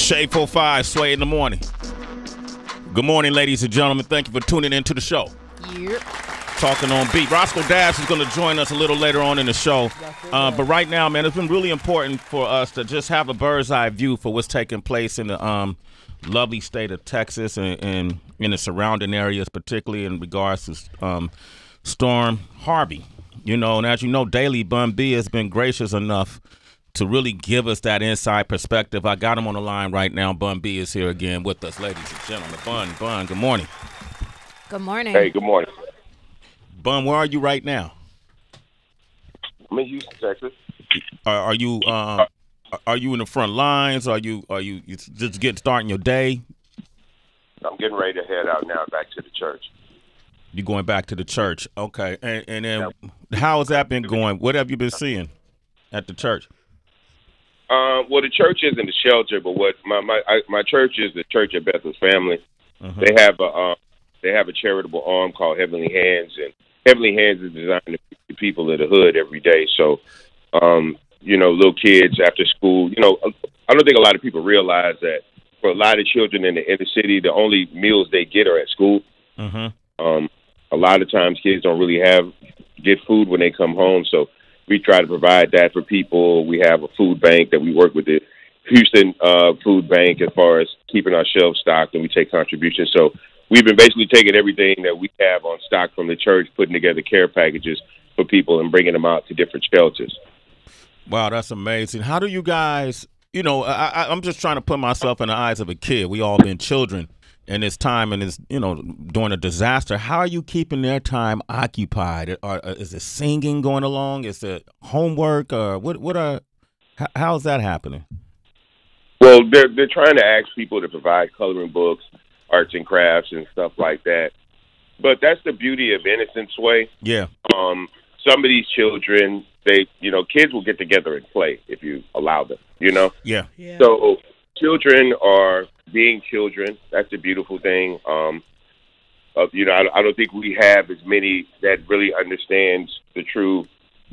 Shade 45, Sway in the morning. Good morning, ladies and gentlemen. Thank you for tuning in to the show. Yep. Talking on beat. Roscoe Dash is going to join us a little later on in the show. But right now, man, it's been really important for us to just have a bird's eye view for what's taking place in the lovely state of Texas and in the surrounding areas, particularly in regards to Storm Harvey. You know, and as you know, Daily Bun B has been gracious enough to really give us that inside perspective. I got him on the line right now. Bun B is here again with us, ladies and gentlemen. Bun, good morning. Good morning. Hey, good morning. Bun, where are you right now? I'm in Houston, Texas. Are you in the front lines? Are you just getting starting your day? I'm getting ready to head out now back to the church. You going back to the church? Okay, and then how has that been going? What have you been seeing at the church? Well, the church isn't a shelter, but what my church is the Church of Bethel's Family. Uh-huh. They have a charitable arm called Heavenly Hands, and Heavenly Hands is designed to feed the people of the hood every day. So, little kids after school. I don't think a lot of people realize that for a lot of children in the inner city, the only meals they get are at school. Uh-huh. A lot of times, kids don't really get food when they come home, so we try to provide that for people. We have a food bank that we work with the Houston Food Bank as far as keeping our shelves stocked, and we take contributions. So we've been basically taking everything that we have on stock from the church, putting together care packages for people and bringing them out to different shelters. Wow, that's amazing. How do you guys, I'm just trying to put myself in the eyes of a kid. We all been children in this time and it's, during a disaster. How are you keeping their time occupied? Is it singing going along? Is it homework? Or how's that happening? Well, they're trying to ask people to provide coloring books, arts and crafts and stuff like that. But that's the beauty of innocence, Way. Yeah. Some of these children, kids will get together and play if you allow them, Yeah. So children are being children. That's the beautiful thing. I don't think we have as many that really understands the true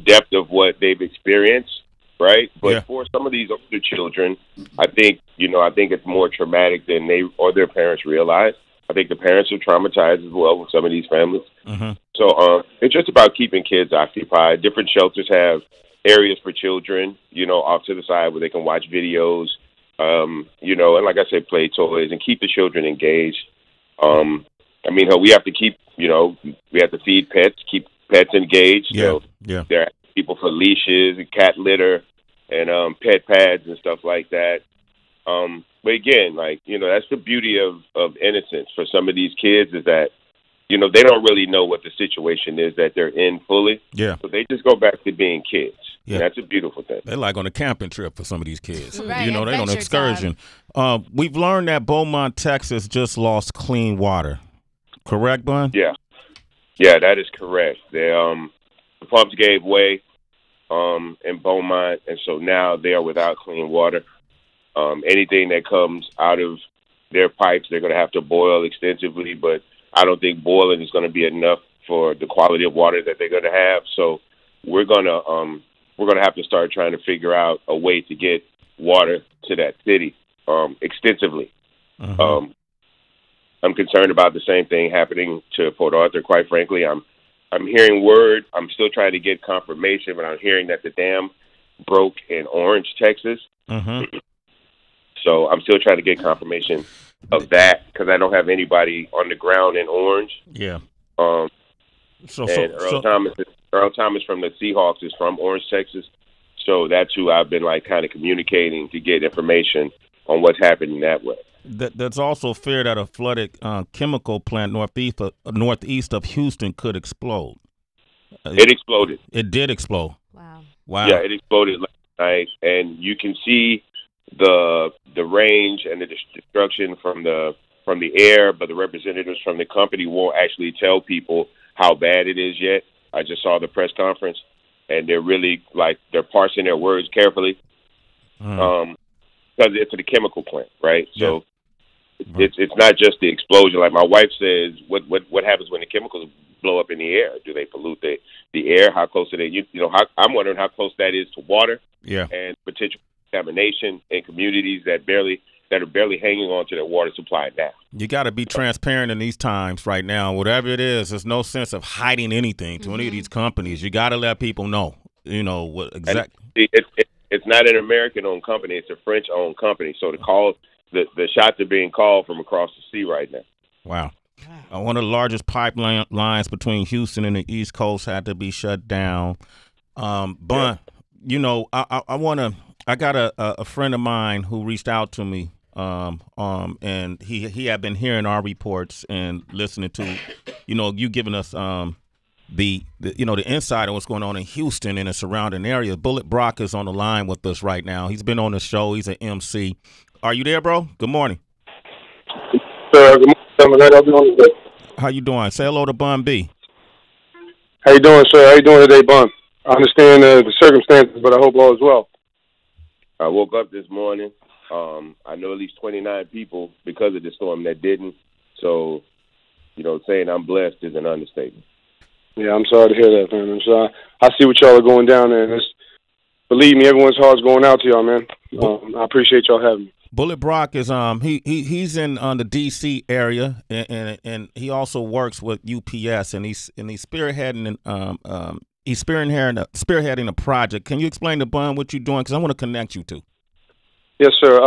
depth of what they've experienced, right? But for some of these older children, I think it's more traumatic than they or their parents realize. I think the parents are traumatized as well with some of these families. Mm-hmm. So it's just about keeping kids occupied. Different shelters have areas for children, off to the side where they can watch videos, and like I said, play toys and keep the children engaged. We have to keep, we have to feed pets, keep pets engaged. Yeah. So there are people for leashes and cat litter and pet pads and stuff like that. But again, that's the beauty of innocence for some of these kids is that, they don't really know what the situation is that they're in fully. Yeah. So they just go back to being kids. Yeah. And that's a beautiful thing. They're like on a camping trip for some of these kids. Right, they're on an excursion. We've learned that Beaumont, Texas just lost clean water. Correct, Bun? Yeah. Yeah, that is correct. The pumps gave way in Beaumont, and so now they are without clean water. Anything that comes out of their pipes, they're going to have to boil extensively, but I don't think boiling is going to be enough for the quality of water that they're going to have. So we're going to have to start trying to figure out a way to get water to that city extensively. Uh-huh. I'm concerned about the same thing happening to Port Arthur. Quite frankly, I'm hearing word. I'm still trying to get confirmation, but I'm hearing that the dam broke in Orange, Texas. Uh-huh. So I'm still trying to get confirmation of that because I don't have anybody on the ground in Orange. Yeah. Earl Thomas from the Seahawks is from Orange, Texas. So that's who I've been kind of communicating to get information on what's happening that way. That's also fear that a flooded chemical plant northeast of Houston could explode. It exploded. It did explode. Wow. Yeah, it exploded last night, and you can see the range and the destruction from the air, but the representatives from the company won't actually tell people how bad it is yet. I just saw the press conference, and they're really they're parsing their words carefully because it's the chemical plant, right? Yeah. So it's not just the explosion. Like my wife says, what happens when the chemicals blow up in the air? Do they pollute the air? How close are they? I'm wondering how close that is to water. Yeah. And potential contamination in communities that that are barely hanging on to their water supply now. You got to be transparent in these times right now. Whatever it is, there's no sense of hiding anything to any of these companies. You got to let people know, what exactly. It's not an American-owned company. It's a French-owned company. So the shots are being called from across the sea right now. Wow. One of the largest pipelines between Houston and the East Coast had to be shut down. But, I got a friend of mine who reached out to me, and he had been hearing our reports and listening to, you giving us the insight on what's going on in Houston and the surrounding area. Bullet Brock is on the line with us right now. He's been on the show. He's an MC. Are you there, bro? Good morning. Good morning. How you doing? Say hello to Bun B. How you doing, sir? How you doing today, Bun? I understand the circumstances, but I hope all is well. I woke up this morning. I know at least 29 people because of the storm that didn't. So, saying I'm blessed is an understatement. Yeah, I'm sorry to hear that, man. I'm sorry. I see what y'all are going down there. And believe me, everyone's heart's going out to y'all, man. I appreciate y'all having me. Bullet Brock is he's in the DC area, and he also works with UPS, and he's spearheading spearheading a project. Can you explain to Bun what you're doing? Because I want to connect you to. Yes, sir.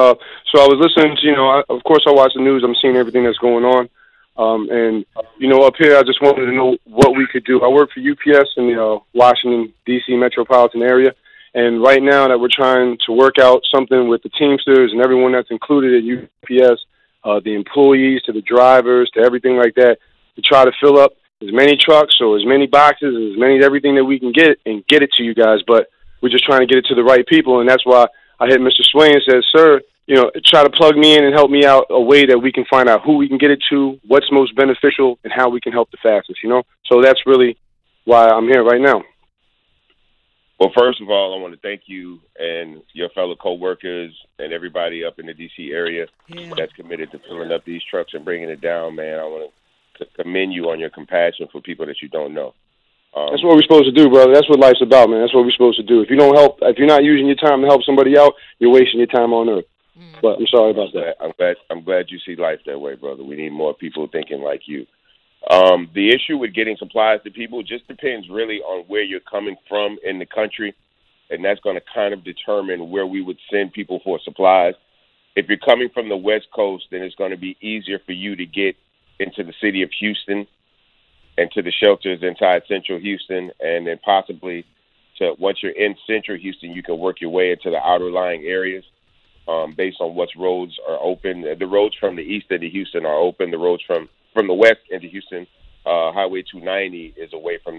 So I was listening to, of course I watch the news. I'm seeing everything that's going on. And, up here, I just wanted to know what we could do. I work for UPS in the Washington, D.C. metropolitan area. And right now that we're trying to work out something with the Teamsters and everyone that's included at UPS, the employees to the drivers to everything like that, to try to fill up as many trucks or as many boxes, as many everything that we can get and get it to you guys. But we're just trying to get it to the right people. And that's why I hit Mr. Sway and said, sir, try to plug me in and help me out a way that we can find out who we can get it to, what's most beneficial, and how we can help the fastest, So that's really why I'm here right now. Well, first of all, I want to thank you and your fellow co-workers and everybody up in the D.C. area that's committed to filling up these trucks and bringing it down, man. I want to commend you on your compassion for people that you don't know. That's what we're supposed to do, brother. That's what life's about, man. That's what we're supposed to do. If you don't help, if you're not using your time to help somebody out, you're wasting your time on earth. But I'm sorry about that. I'm glad you see life that way, brother. We need more people thinking like you. The issue with getting supplies to people just depends really on where you're coming from in the country, and that's going to kind of determine where we would send people for supplies. If you're coming from the West Coast, then it's going to be easier for you to get into the city of Houston and to the shelters inside Central Houston, and then possibly once you're in Central Houston, you can work your way into the outer lying areas based on what roads are open. The roads from the east into Houston are open. The roads from the west into Houston, Highway 290 is away from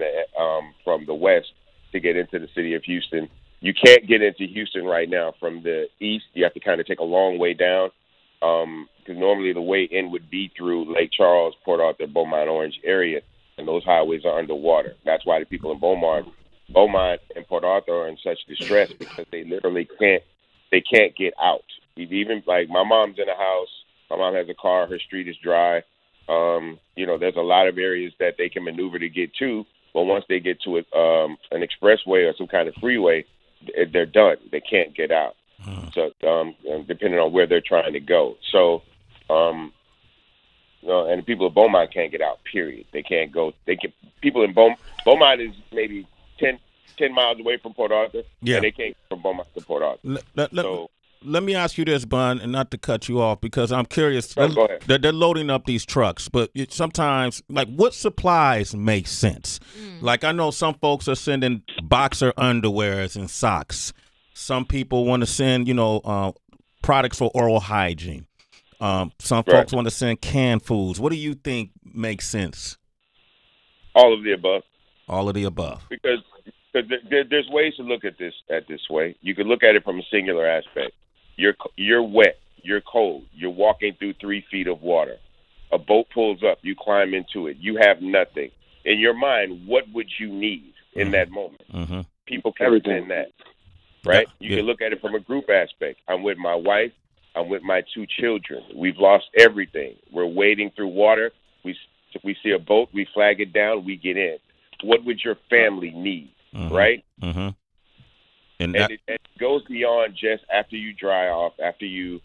the west to get into the city of Houston. You can't get into Houston right now from the east. You have to kind of take a long way down because normally the way in would be through Lake Charles, Port Arthur, Beaumont, Orange area, and those highways are underwater. That's why the people in Beaumont and Port Arthur are in such distress because they literally can't get out. Even like my mom's in a house. My mom has a car. Her street is dry. There's a lot of areas that they can maneuver to get to, but once they get to an expressway or some kind of freeway, they're done. They can't get out. So depending on where they're trying to go. So, and the people of Beaumont can't get out, period. They can't go. People in Beaumont is maybe 10 miles away from Port Arthur, and they can't get from Beaumont to Port Arthur. Let me ask you this, Bun, and not to cut you off, because I'm curious. Go ahead. They're loading up these trucks, but sometimes, what supplies make sense? Like, I know some folks are sending boxer underwears and socks. Some people want to send, products for oral hygiene. Some folks want to send canned foods. What do you think makes sense? All of the above. All of the above. Because there's ways to look at this way. You could look at it from a singular aspect. You're wet. You're cold. You're walking through 3 feet of water. A boat pulls up. You climb into it. You have nothing. In your mind, what would you need in that moment? Mm-hmm. People can send that, right? You can look at it from a group aspect. I'm with my wife. I'm with my 2 children. We've lost everything. We're wading through water. We see a boat. We flag it down. We get in. What would your family need, right? Mm-hmm. And it goes beyond just after you dry off, after you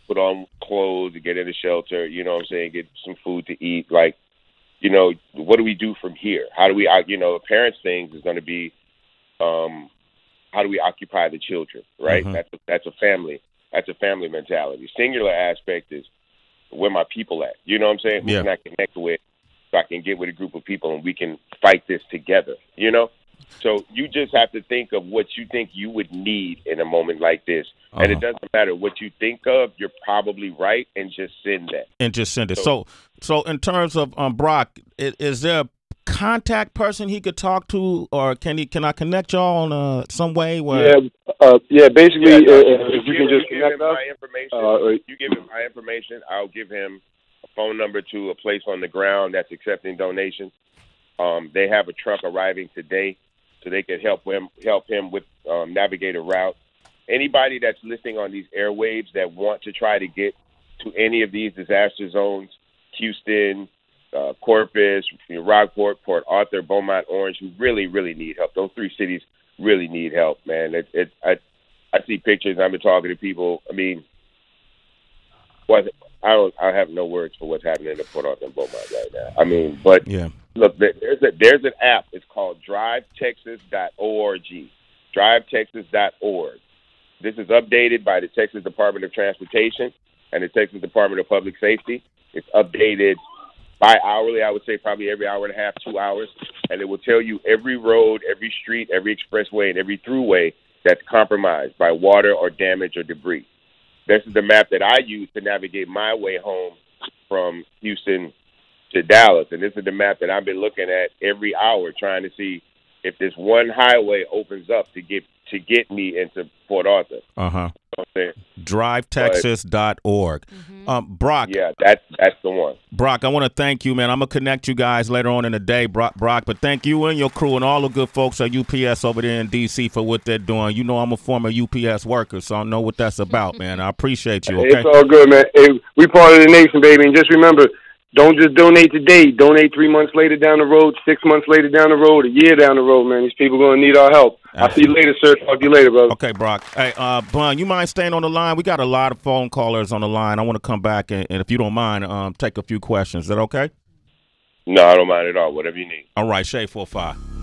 put on clothes, to get in a shelter, you know what I'm saying, get some food to eat. Like, you know, what do we do from here? How do we, you know, parents' things is going to be, how do we occupy the children, right? Mm-hmm. That's a family mentality. Singular aspect is where my people at. You know what I'm saying? Who can I connect with so I can get with a group of people and we can fight this together, you know? So you just have to think of what you think you would need in a moment like this. And it doesn't matter what you think of, you're probably right, and just send that. And just send it. So in terms of Brock, is there a contact person he could talk to, or can I connect y'all on some way? Where... Basically, if you can just connect us. You give him my information, I'll give him a phone number to a place on the ground that's accepting donations. They have a truck arriving today, so they can help him with navigate a route. Anybody that's listening on these airwaves that want to try to get to any of these disaster zones, Houston, Corpus, Rockport, Port Arthur, Beaumont, Orange, who really, really need help. Those three cities really need help, man. I see pictures. I've been talking to people. I mean, I have no words for what's happening in Port Arthur and Beaumont right now. I mean, but look, there's an app. It's called DriveTexas.org. DriveTexas.org. This is updated by the Texas Department of Transportation and the Texas Department of Public Safety. It's updated bi-hourly, I would say probably every hour and a half, 2 hours, and it will tell you every road, every street, every expressway, and every throughway that's compromised by water or damage or debris. This is the map that I use to navigate my way home from Houston to Dallas, and this is the map that I've been looking at every hour, trying to see if this one highway opens up to get me into Port Arthur. DriveTexas.org. Brock. Yeah, that's the one. Brock, I want to thank you, man. I'm going to connect you guys later on in the day, Brock, but thank you and your crew and all the good folks at UPS over there in D.C. for what they're doing. You know I'm a former UPS worker, so I know what that's about, man. I appreciate you, okay? It's all good, man. Hey, we part of the nation, baby, and just remember, don't just donate today. Donate 3 months later down the road, 6 months later down the road, a year down the road, man. These people are going to need our help. I'll see you later, sir. Talk to you later, brother. Okay, Brock. Hey, Bun, you mind staying on the line? We got a lot of phone callers on the line. I want to come back, and if you don't mind, take a few questions. Is that okay? No, I don't mind at all. Whatever you need. All right, Shay 45.